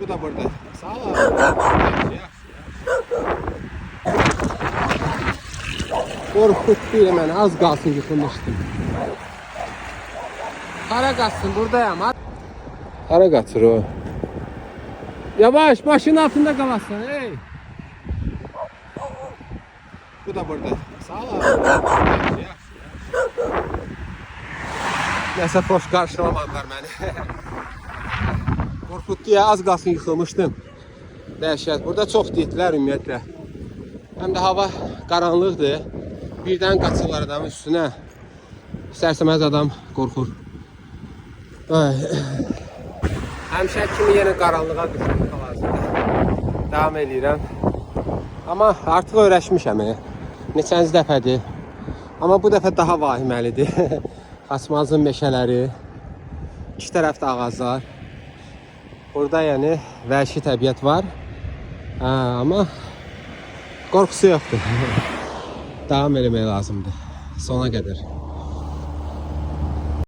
Bu da burada. Sağ ol. Korkuttu ile beni. Az kalsın yıkılmıştım. Hara kaçsın buradayım. Hara kaçır o. Yavaş başın altında kalasın. Hey. Bu da burada. Sağ ol. Neyse hoş karşılamadılar beni. Korkuttu az qalsın yıxılmışdım. Dəhşət. Burada çox deyildilər ümumiyyətlə. Həm də hava qaranlıqdır. Birdən qaçırlar adamın üstünə. İstərsəməz adam qorxur. Həmişə kimi yenə qaranlığa düşdüm hal-hazırda. Davam edirəm. Amma artıq öyrəşmişəm. Neçənci dəfədir. Amma bu dəfə daha vahiməlidir. Xaçmazın meşələri. İki tərəfdə ağaclar. Burada yəni vəhşi təbiət var. Amma qorxusu yoxdur. Davam eləmək lazımdır. Sona qədər.